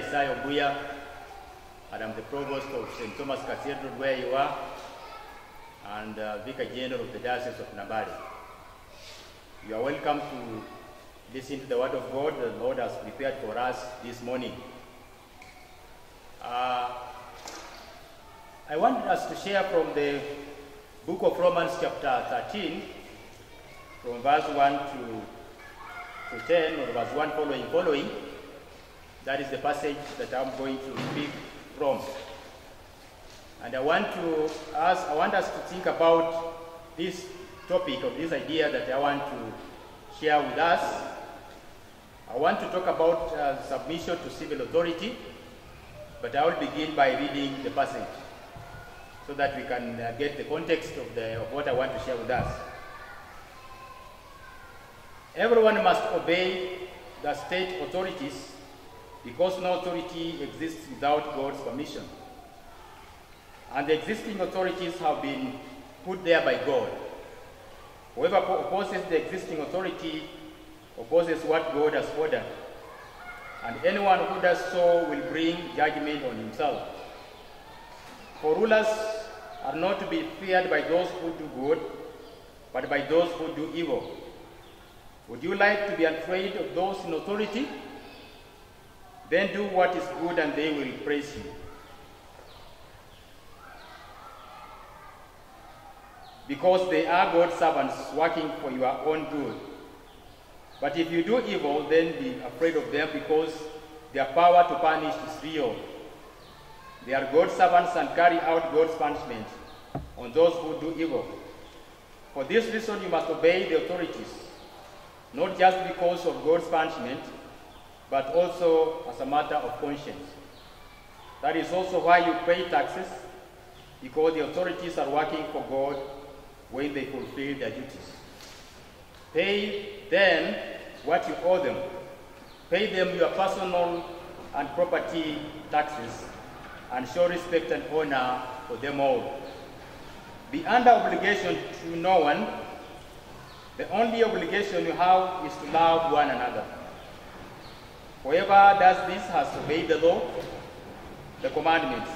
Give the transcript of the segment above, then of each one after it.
Isaiah Obuya, and I'm the Provost of St. Thomas Cathedral where you are, and Vicar General of the Diocese of Nambale. You are welcome to listen to the Word of God the Lord has prepared for us this morning. I want us to share from the book of Romans chapter 13, from verse 1 to 10, or verse 1 following. That is the passage that I'm going to speak from. And I want us to think about this topic, of this idea that I want to share with us. I want to talk about submission to civil authority, but I will begin by reading the passage so that we can get the context of what I want to share with us. Everyone must obey the state authorities because no authority exists without God's permission. And the existing authorities have been put there by God. Whoever opposes the existing authority opposes what God has ordered. And anyone who does so will bring judgment on himself. For rulers are not to be feared by those who do good, but by those who do evil. Would you like to be afraid of those in authority? Then do what is good and they will praise you. Because they are God's servants working for your own good. But if you do evil, then be afraid of them because their power to punish is real. They are God's servants and carry out God's punishment on those who do evil. For this reason you must obey the authorities, not just because of God's punishment, but also as a matter of conscience. That is also why you pay taxes, because the authorities are working for God when they fulfill their duties. Pay them what you owe them. Pay them your personal and property taxes, and show respect and honor for them all. Be under obligation to no one. The only obligation you have is to love one another. Whoever does this has obeyed the law, the commandments.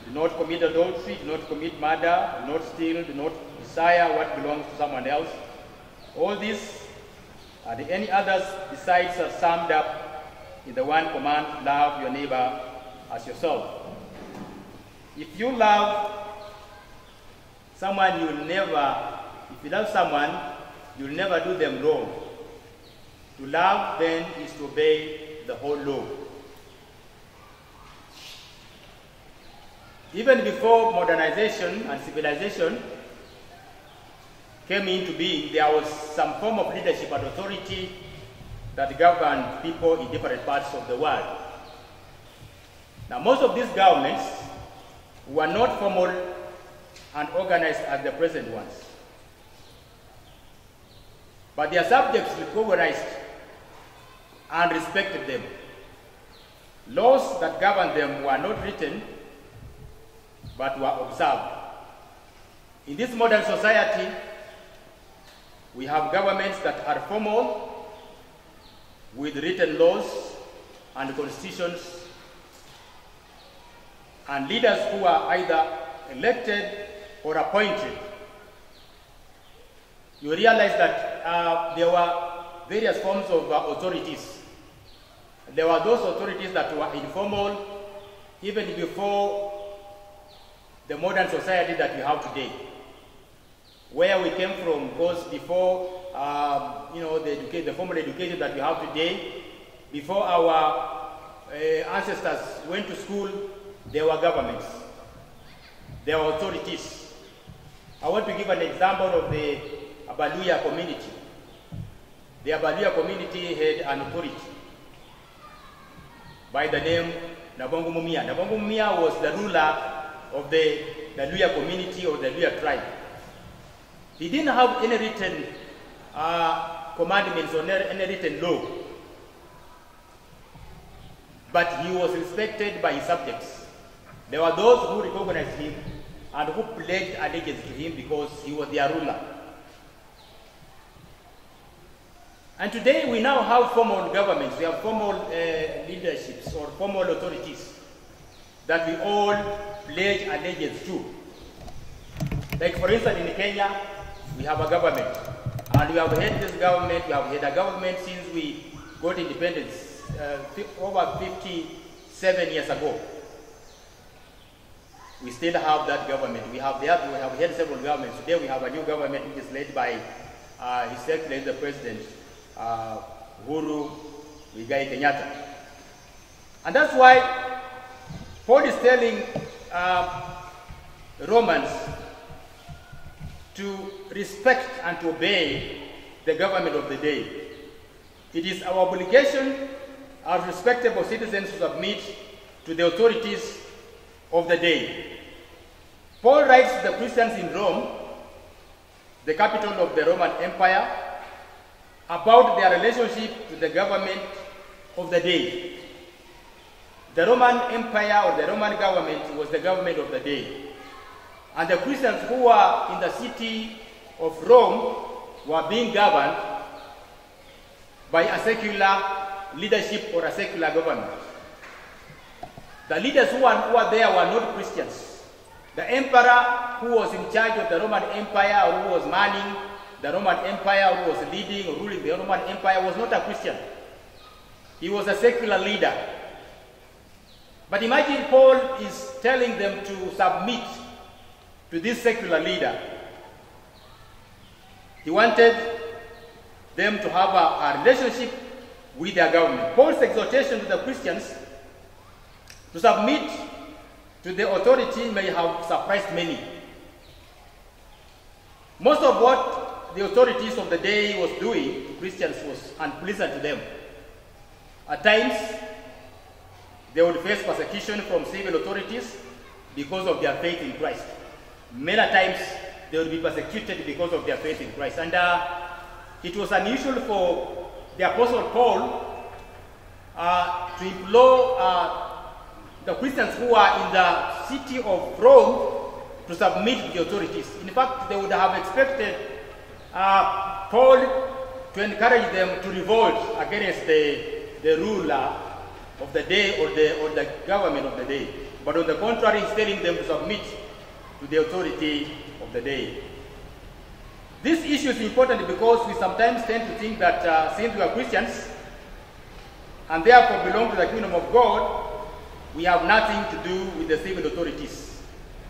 Do not commit adultery, do not commit murder, do not steal, do not desire what belongs to someone else. All these and any others besides are summed up in the one command: love your neighbor as yourself. If you love someone, if you love someone, you'll never do them wrong. To love, then, is to obey the whole law. Even before modernization and civilization came into being, there was some form of leadership and authority that governed people in different parts of the world. Now, most of these governments were not formal and organized as the present ones, but their subjects recognized and respected them. Laws that governed them were not written, but were observed. In this modern society, we have governments that are formal, with written laws and constitutions, and leaders who are either elected or appointed. You realize that there were various forms of authorities. There were those authorities that were informal even before the modern society that we have today. Where we came from, because before the formal education that we have today, before our ancestors went to school, there were governments, there were authorities. I want to give an example of the Abaluya community. The Abaluya community had an authority by the name Nabongo Mumia. Nabongo Mumia was the ruler of the Luya community or the Luya tribe. He didn't have any written commandments or any written law, but he was respected by his subjects. There were those who recognized him and who pledged allegiance to him because he was their ruler. And today we now have formal governments, we have formal leaderships or formal authorities that we all pledge allegiance to. Like for instance in Kenya, we have a government. And we have had this government, we have had a government since we got independence over 57 years ago. We still have that government. We have had several governments. Today we have a new government which is led by His Excellency the President, Uhuru Muigai Kenyatta. And that's why Paul is telling Romans to respect and to obey the government of the day. It is our obligation as respectable citizens to submit to the authorities of the day. Paul writes to the Christians in Rome, the capital of the Roman Empire, about their relationship to the government of the day. The Roman Empire or the Roman government was the government of the day. And the Christians who were in the city of Rome were being governed by a secular leadership or a secular government. The leaders who were there were not Christians. The emperor who was in charge of the Roman Empire or who was manning the Roman Empire, who was leading or ruling the Roman Empire, was not a Christian. He was a secular leader. But imagine Paul is telling them to submit to this secular leader. He wanted them to have a relationship with their government. Paul's exhortation to the Christians to submit to the authority may have surprised many. Most of what the authorities of the day was doing to Christians was unpleasant to them. At times, they would face persecution from civil authorities because of their faith in Christ. Many times, they would be persecuted because of their faith in Christ. And it was unusual for the Apostle Paul to implore the Christians who are in the city of Rome to submit to the authorities. In fact, they would have expected Paul to encourage them to revolt against the ruler of the day or the government of the day. But on the contrary, he's telling them to submit to the authority of the day. This issue is important because we sometimes tend to think that since we are Christians and therefore belong to the kingdom of God, we have nothing to do with the civil authorities.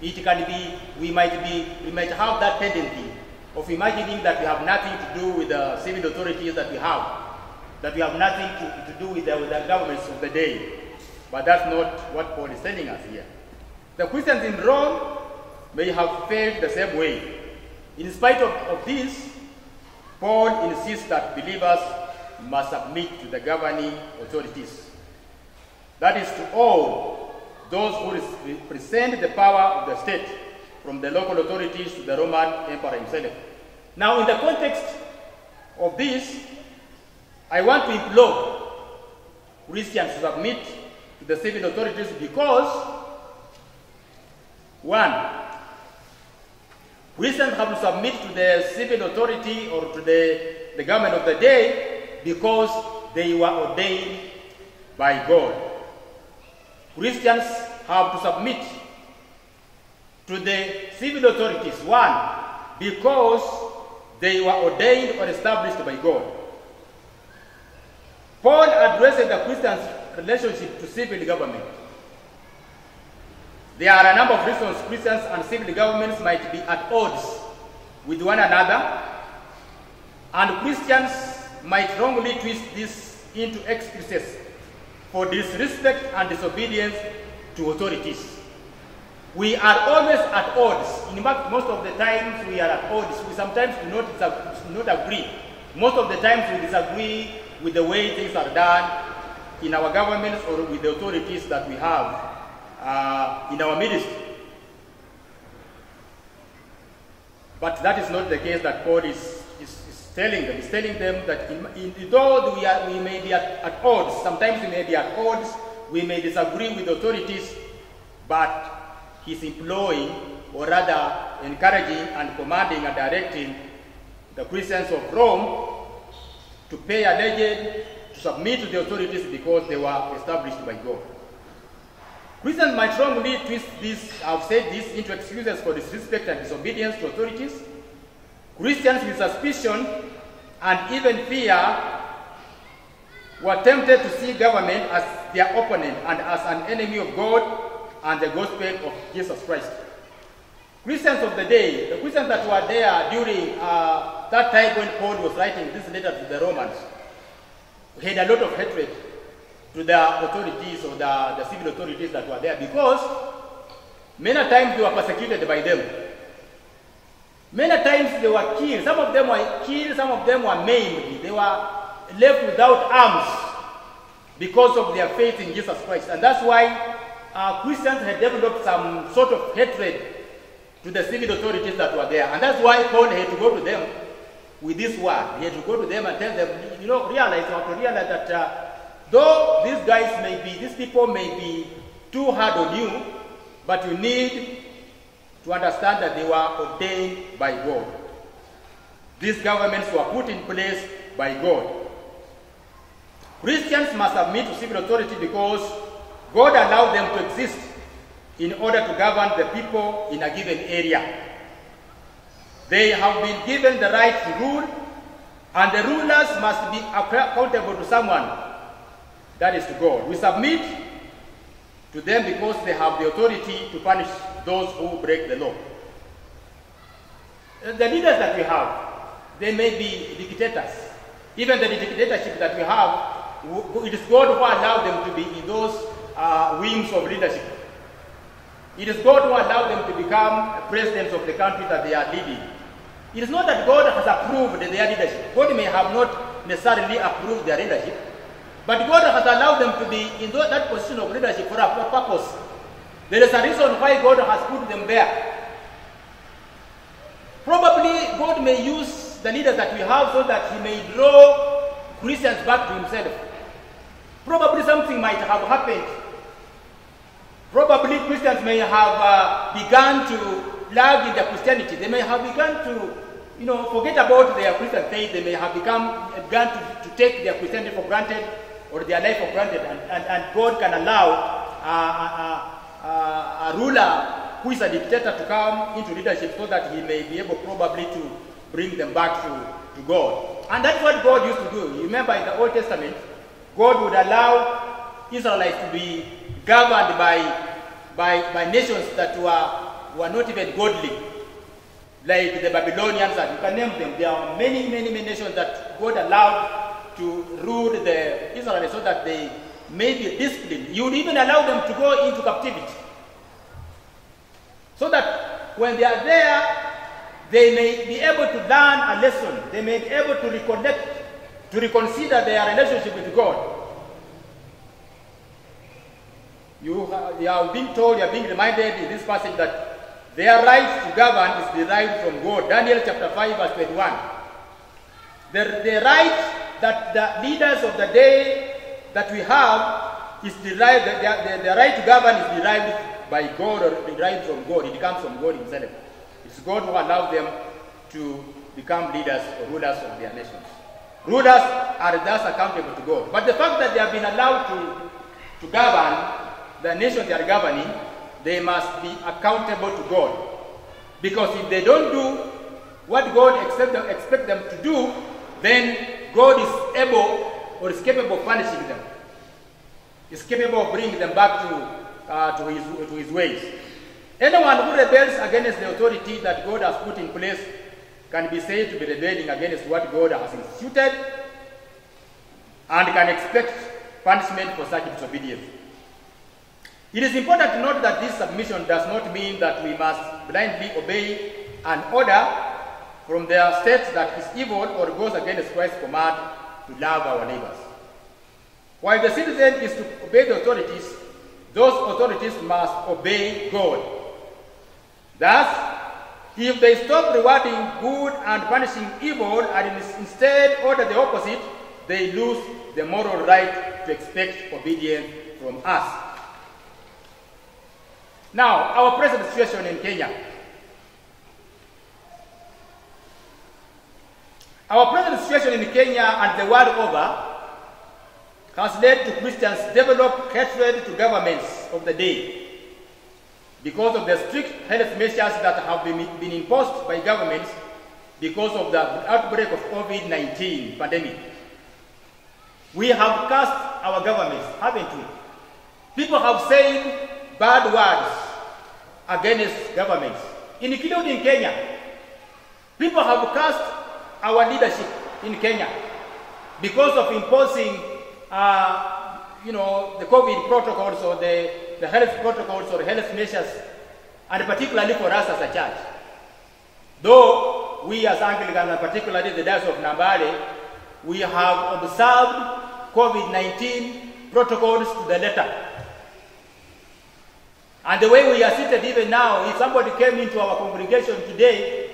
It can be, we might have that tendency of imagining that we have nothing to do with the civil authorities that we have nothing to do with the governments of the day. But that's not what Paul is telling us here. The Christians in Rome may have failed the same way. In spite of this, Paul insists that believers must submit to the governing authorities. That is to all those who represent the power of the state, from the local authorities to the Roman emperor himself. Now, in the context of this, I want to implore Christians to submit to the civil authorities because, one, Christians have to submit to the civil authority or to the government of the day because they were ordained by God. Christians have to submit to the civil authorities, one, because they were ordained or established by God. Paul addresses the Christians' relationship to civil government. There are a number of reasons Christians and civil governments might be at odds with one another, and Christians might wrongly twist this into excuses for disrespect and disobedience to authorities. We are always at odds. In fact, most of the times we are at odds. We sometimes do not agree. Most of the times we disagree with the way things are done in our governments or with the authorities that we have in our ministry. But that is not the case that Paul is telling them. He's telling them that though we may be at odds, sometimes we may be at odds, we may disagree with authorities, but he's employing, or rather encouraging and commanding and directing the Christians of Rome to pay alleged, to submit to the authorities because they were established by God. Christians might wrongly twist this, I've said this, into excuses for disrespect and disobedience to authorities. Christians with suspicion and even fear were tempted to see government as their opponent and as an enemy of God and the gospel of Jesus Christ. Christians of the day, the Christians that were there during that time when Paul was writing this letter to the Romans, had a lot of hatred to the authorities or the civil authorities that were there, because many times they were persecuted by them. Many times they were killed. Some of them were killed, some of them were maimed. They were left without arms because of their faith in Jesus Christ. And that's why Christians had developed some sort of hatred to the civil authorities that were there. And that's why Paul had to go to them with this word. He had to go to them and tell them, you have to realize that though these people may be too hard on you, but you need to understand that they were ordained by God. These governments were put in place by God. Christians must submit to civil authority because God allowed them to exist in order to govern the people in a given area. They have been given the right to rule, and the rulers must be accountable to someone, that is to God. We submit to them because they have the authority to punish those who break the law. The leaders that we have, they may be dictators. Even the dictatorship that we have, it is God who allowed them to be in those wings of leadership. It is God who allowed them to become presidents of the country that they are leading. It is not that God has approved their leadership. God may have not necessarily approved their leadership, but God has allowed them to be in that position of leadership for a purpose. There is a reason why God has put them there. Probably God may use the leaders that we have so that he may draw Christians back to himself. Probably something might have happened. Probably Christians may have begun to lag in their Christianity. They may have begun to, forget about their Christian faith. They may have begun to take their Christianity for granted or their life for granted. And God can allow a ruler who is a dictator to come into leadership so that he may be able probably to bring them back to God. And that's what God used to do. You remember in the Old Testament, God would allow Israelites to be governed by nations that were not even godly, like the Babylonians, and you can name them. There are many nations that God allowed to rule the Israelites so that they may be disciplined. You would even allow them to go into captivity, so that when they are there, they may be able to learn a lesson. They may be able to reconnect, to reconsider their relationship with God. You are being told, you are being reminded in this passage that their right to govern is derived from God. Daniel chapter 5 verse 21. The right that the leaders of the day that we have is derived, the right to govern is derived by God or derived from God. It comes from God himself. It's God who allowed them to become leaders or rulers of their nations. Rulers are thus accountable to God. But the fact that they have been allowed to govern the nation they are governing, they must be accountable to God. Because if they don't do what God expects them to do, then God is able or is capable of punishing them. Is capable of bringing them back to his ways. Anyone who rebels against the authority that God has put in place can be said to be rebelling against what God has instituted and can expect punishment for such disobedience. It is important to note that this submission does not mean that we must blindly obey an order from their state that is evil or goes against Christ's command to love our neighbors. While the citizen is to obey the authorities, those authorities must obey God. Thus, if they stop rewarding good and punishing evil and instead order the opposite, they lose the moral right to expect obedience from us. Now, our present situation in Kenya. Our present situation in Kenya and the world over has led to Christians develop hatred to governments of the day because of the strict health measures that have been imposed by governments because of the outbreak of COVID-19 pandemic. We have cursed our governments, haven't we? People have said bad words against governments, including Kenya. People have cursed our leadership in Kenya because of imposing the COVID protocols or the health protocols or health measures, and particularly for us as a church. Though we as Anglicans, and particularly the Diocese of Nambale, we have observed COVID-19 protocols to the letter. And the way we are seated even now, if somebody came into our congregation today,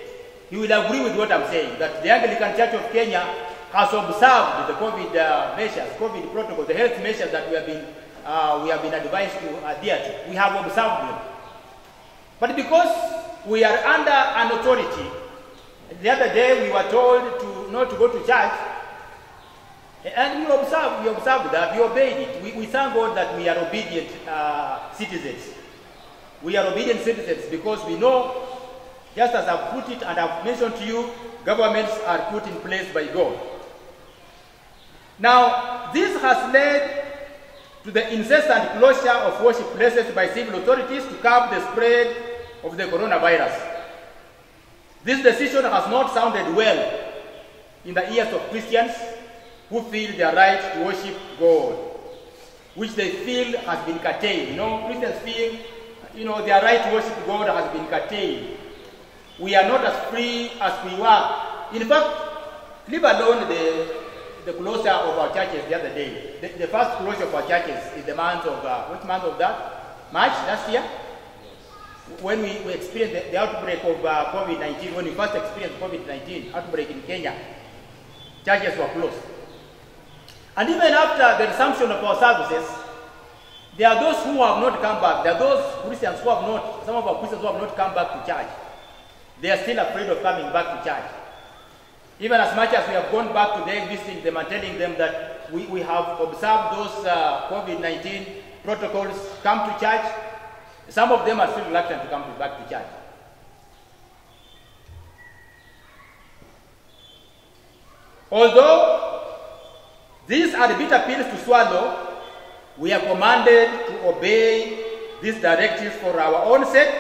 he will agree with what I'm saying, that the Anglican Church of Kenya has observed the COVID measures, COVID protocols, the health measures that we have been advised to adhere to. We have observed them. But because we are under an authority, the other day we were told to not to go to church, and we observed that, we obeyed it. We thank God that we are obedient citizens. We are obedient citizens because we know, just as I've put it and I've mentioned to you, governments are put in place by God. Now, this has led to the incessant closure of worship places by civil authorities to curb the spread of the coronavirus. This decision has not sounded well in the ears of Christians who feel their right to worship God, which they feel has been curtailed. Christians feel, their right to worship God has been curtailed. We are not as free as we were. In fact, leave alone the closure of our churches the other day. The first closure of our churches is the month of, what month of that? March last year? When we experienced the outbreak of COVID-19, when we first experienced COVID-19 outbreak in Kenya, churches were closed. And even after the resumption of our services, there are those who have not come back. There are those Christians who have not, some of our Christians who have not come back to church. They are still afraid of coming back to church. Even as much as we have gone back to them, visiting them and telling them that we have observed those COVID-19 protocols, come to church, some of them are still reluctant to come back to church. Although these are the bitter pills to swallow, we are commanded to obey these directives for our own sake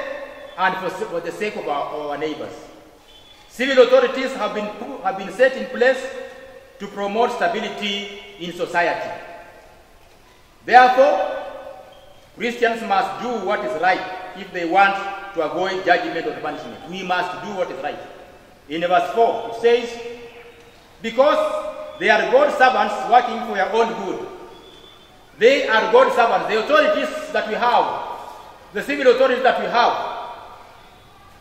and for the sake of our neighbors. Civil authorities have been set in place to promote stability in society. Therefore, Christians must do what is right if they want to avoid judgment or punishment. We must do what is right. In verse 4, it says, because they are God's servants working for your own good. They are God's servants. The authorities that we have, the civil authorities that we have,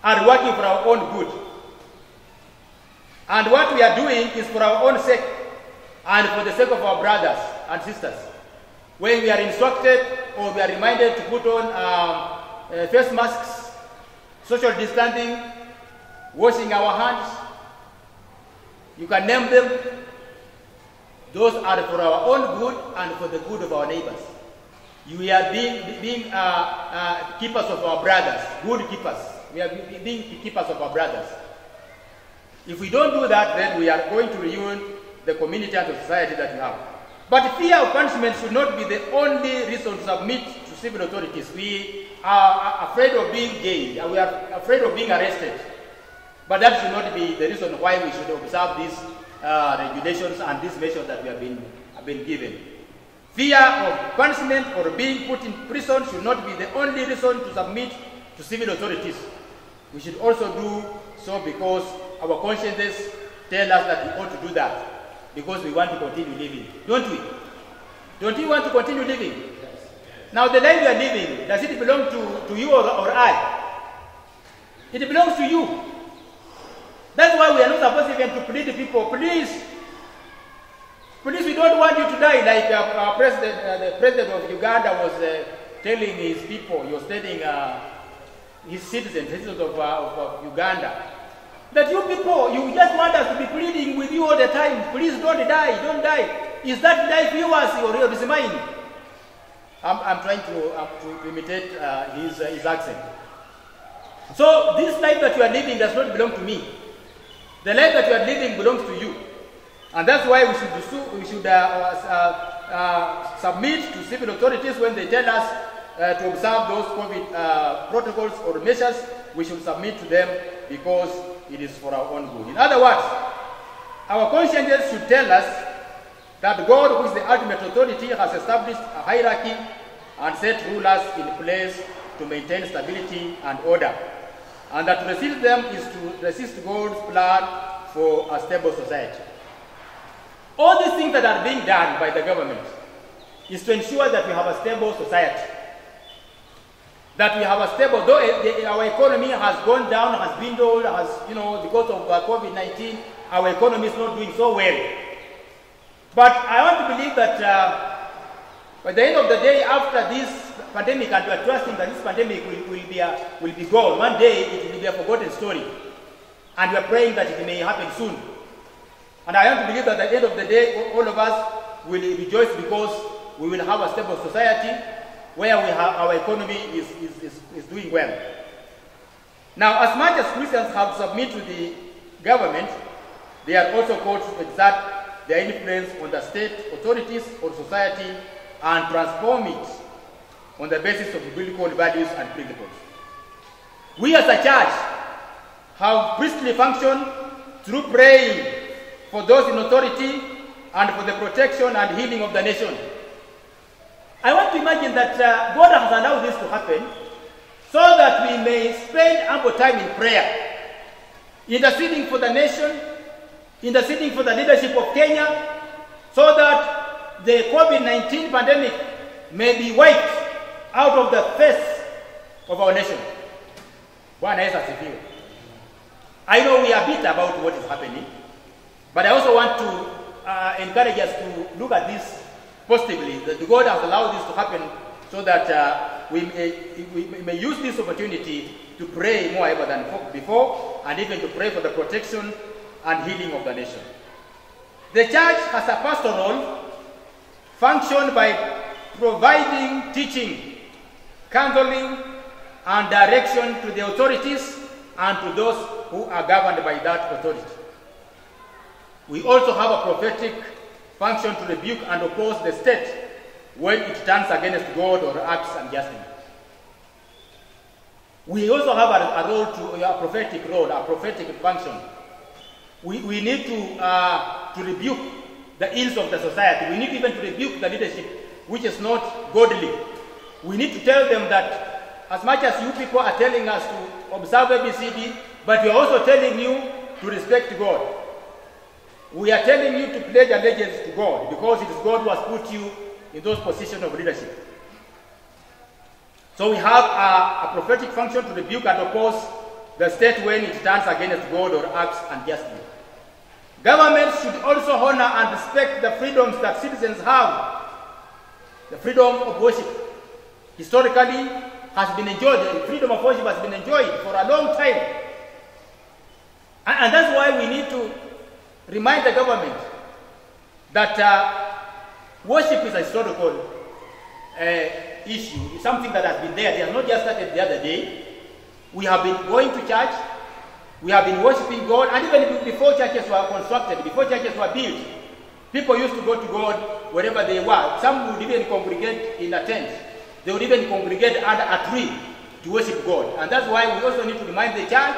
are working for our own good. And what we are doing is for our own sake and for the sake of our brothers and sisters. When we are instructed or we are reminded to put on face masks, social distancing, washing our hands, you can name them. Those are for our own good and for the good of our neighbors. We are being keepers of our brothers, good keepers. We are being keepers of our brothers. If we don't do that, then we are going to ruin the community and the society that we have. But fear of punishment should not be the only reason to submit to civil authorities. We are afraid of being jailed. We are afraid of being arrested. But that should not be the reason why we should observe these regulations and these measures that we have been given. Fear of punishment or being put in prison should not be the only reason to submit to civil authorities. We should also do so because our consciences tell us that we ought to do that, because we want to continue living. Don't we? Don't you want to continue living? Yes. Now the life you are living, does it belong to you or I? It belongs to you. That's why we are not supposed even to plead to people, please, we don't want you to die, like the president of Uganda was telling his people, he was telling his citizens of Uganda, That you people, you just want us to be pleading with you all the time. Please don't die, don't die. Is that life yours or is mine? I'm trying to imitate his accent. So this life that you are living does not belong to me. The life that you are living belongs to you. And that's why we should submit to civil authorities when they tell us to observe those COVID protocols or measures. We should submit to them because it is for our own good. In other words, our consciences should tell us that God, who is the ultimate authority, has established a hierarchy and set rulers in place to maintain stability and order. And that to resist them is to resist God's plan for a stable society. All these things that are being done by the government is to ensure that we have a stable society. That we have a stable, though our economy has gone down, has dwindled, because of COVID-19, our economy is not doing so well. But I want to believe that by the end of the day, after this pandemic, and we are trusting that this pandemic will be gone, one day it will be a forgotten story. And we are praying that it may happen soon. And I want to believe that at the end of the day, all of us will rejoice because we will have a stable society where our economy is doing well. Now, as much as Christians have submitted to the government, they are also called to exert their influence on the state authorities or society and transform it on the basis of biblical values and principles. We as a church have priestly function through praying for those in authority and for the protection and healing of the nation. I want to imagine that God has allowed this to happen so that we may spend ample time in prayer, interceding for the nation, interceding for the leadership of Kenya, so that the COVID-19 pandemic may be wiped out of the face of our nation. I know we are bitter about what is happening, but I also want to encourage us to look at this positively, that God has allowed this to happen so that we may use this opportunity to pray more ever than before, and even to pray for the protection and healing of the nation. The church has a pastoral function by providing teaching, counseling, and direction to the authorities and to those who are governed by that authority. We also have a prophetic function to rebuke and oppose the state when it turns against God or acts unjustly. We also have a prophetic role, a prophetic function. We need to rebuke the ills of the society. We need even to rebuke the leadership which is not godly. We need to tell them that as much as you people are telling us to observe ABCD, but we are also telling you to respect God. We are telling you to pledge allegiance to God because it is God who has put you in those positions of leadership. So we have a prophetic function to rebuke and oppose the state when it turns against God or acts unjustly. Governments should also honor and respect the freedoms that citizens have. The freedom of worship historically has been enjoyed. The freedom of worship has been enjoyed for a long time. And that's why we need to remind the government that worship is a historical issue. It's something that has been there. They have not just started the other day. We have been going to church. We have been worshiping God. And even before churches were constructed, before churches were built, people used to go to God wherever they were. Some would even congregate in a tent. They would even congregate under a tree to worship God. And that's why we also need to remind the church,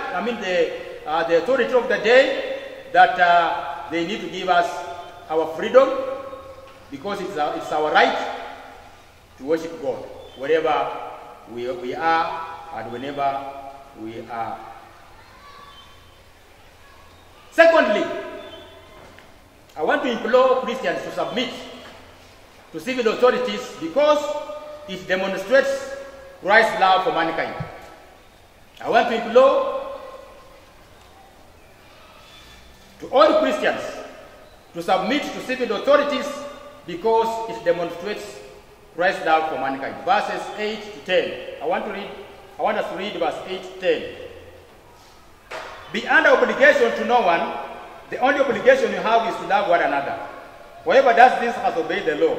the authority of the day, that they need to give us our freedom because it's our right to worship God wherever we are and whenever we are. Secondly, I want to implore Christians to submit to civil authorities because it demonstrates Christ's love for mankind. I want to implore to all Christians to submit to civil authorities because it demonstrates Christ's love for mankind. Verses 8 to 10. I want us to read verse 8 to 10. Be under obligation to no one. The only obligation you have is to love one another. Whoever does this has obeyed the law.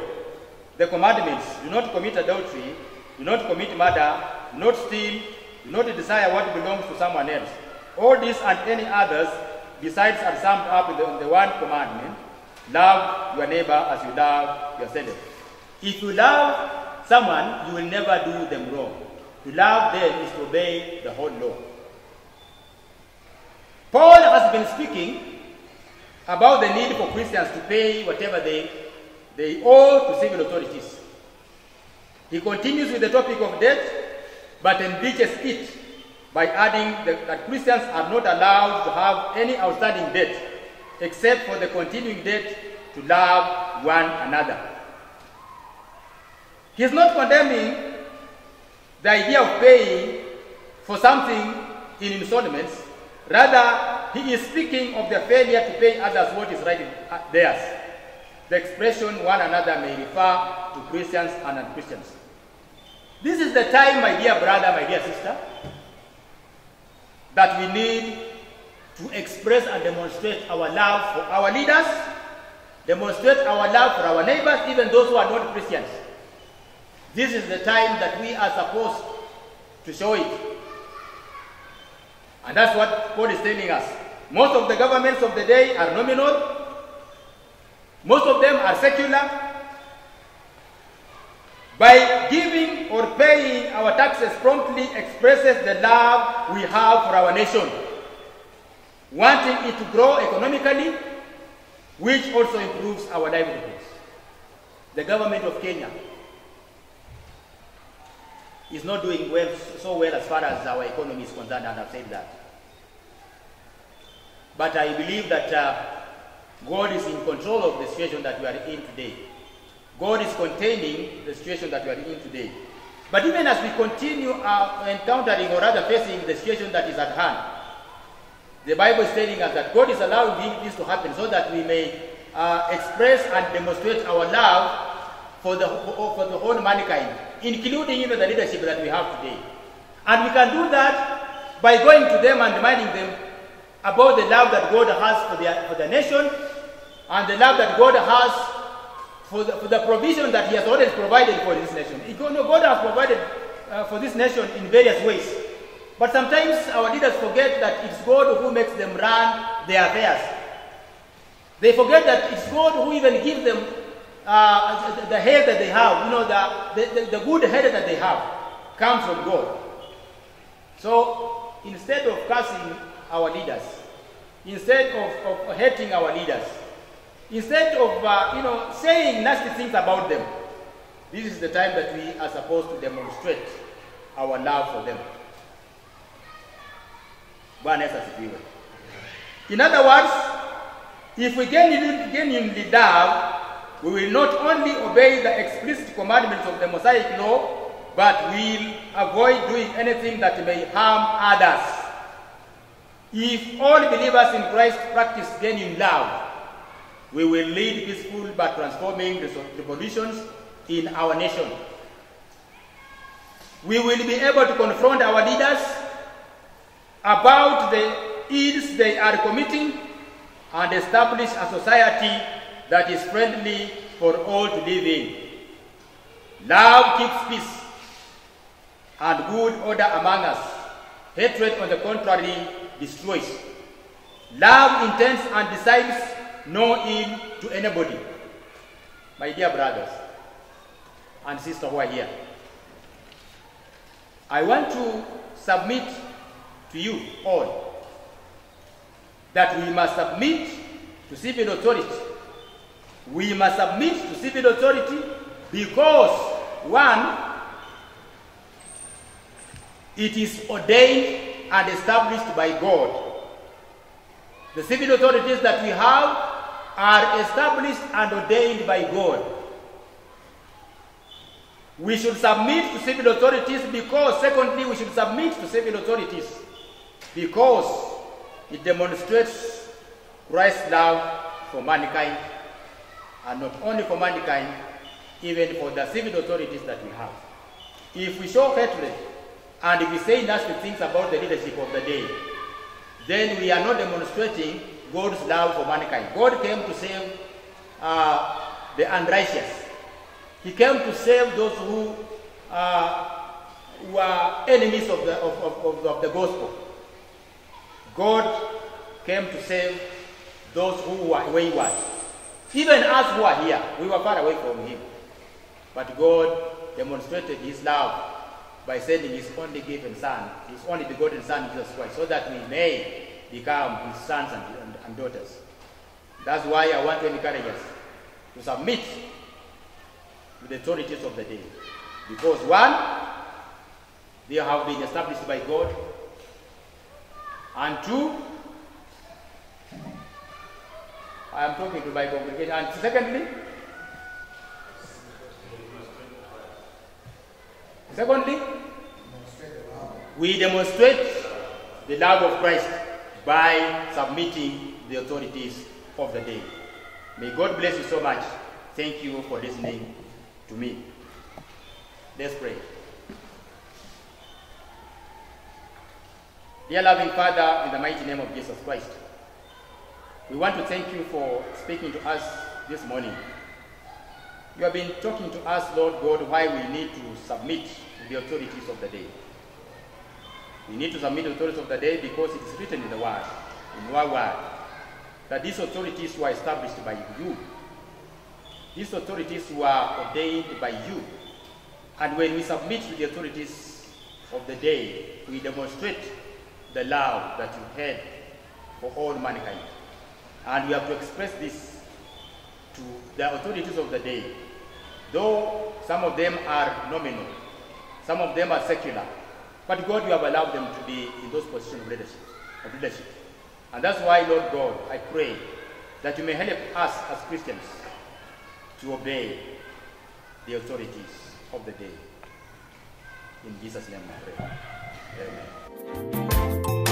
The commandments: do not commit adultery, do not commit murder, do not steal, do not desire what belongs to someone else. All these and any others besides are summed up in the one commandment: love your neighbor as you love yourself. If you love someone, you will never do them wrong. To love them is to obey the whole law. Paul has been speaking about the need for Christians to pay whatever they owe to civil authorities. He continues with the topic of debt, but enriches it by adding that Christians are not allowed to have any outstanding debt except for the continuing debt to love one another. He is not condemning the idea of paying for something in installments. Rather, he is speaking of the failure to pay others what is right theirs. The expression one another may refer to Christians and non-Christians. This is the time, my dear brother, my dear sister, that we need to express and demonstrate our love for our leaders, demonstrate our love for our neighbors, even those who are not Christians. This is the time that we are supposed to show it. And that's what Paul is telling us. Most of the governments of the day are nominal. Most of them are secular. By giving or paying our taxes promptly expresses the love we have for our nation, wanting it to grow economically, which also improves our livelihoods. The government of Kenya is not doing so well as far as our economy is concerned, and I've said that. But I believe that God is in control of the situation that we are in today. God is containing the situation that we are in today. But even as we continue encountering, or rather facing, the situation that is at hand, the Bible is telling us that God is allowing this to happen so that we may express and demonstrate our love for the whole mankind, including even the leadership that we have today. And we can do that by going to them and reminding them about the love that God has for the nation, and the love that God has for the provision that He has already provided for this nation. God has provided for this nation in various ways. But sometimes our leaders forget that it's God who makes them run their affairs. They forget that it's God who even gives them the head that they have. The good head that they have comes from God. So instead of cursing our leaders, instead of hating our leaders, instead of saying nasty things about them, this is the time that we are supposed to demonstrate our love for them. In other words, if we genuinely love, we will not only obey the explicit commandments of the Mosaic law, but will avoid doing anything that may harm others. If all believers in Christ practice genuine love, we will lead peaceful but transforming revolutions in our nation. We will be able to confront our leaders about the ills they are committing and establish a society that is friendly for all to live in. Love keeps peace and good order among us. Hatred, on the contrary, destroys. Love intends and decides no ill to anybody. My dear brothers and sisters who are here, I want to submit to you all that we must submit to civil authority. We must submit to civil authority because, one, it is ordained and established by God. The civil authorities that we have are established and ordained by God. We should submit to civil authorities because, secondly, we should submit to civil authorities because it demonstrates Christ's love for mankind, and not only for mankind, even for the civil authorities that we have. If we show hatred and if we say nasty things about the leadership of the day, then we are not demonstrating God's love for mankind. God came to save the unrighteous. He came to save those who were enemies of the gospel. God came to save those who were wayward. Even us who are here, we were far away from him. But God demonstrated his love by sending his only given son, his only begotten son, Jesus Christ, so that we may become his sons and daughters. That's why I want to encourage us to submit to the authorities of the day. Because one, they have been established by God. And two, I am talking to my congregation. And secondly, we demonstrate the love of Christ by submitting the authorities of the day. May God bless you so much. Thank you for listening to me. Let's pray. Dear loving Father, in the mighty name of Jesus Christ, we want to thank you for speaking to us this morning. You have been talking to us, Lord God, why we need to submit to the authorities of the day. We need to submit to the authorities of the day because it is written in the word, in your word, that these authorities were established by you. These authorities were ordained by you. And when we submit to the authorities of the day, we demonstrate the love that you had for all mankind. And we have to express this to the authorities of the day. Though some of them are nominal, some of them are secular, but God, you have allowed them to be in those positions of leadership. And that's why, Lord God, I pray that you may help us as Christians to obey the authorities of the day. In Jesus' name I pray. Amen.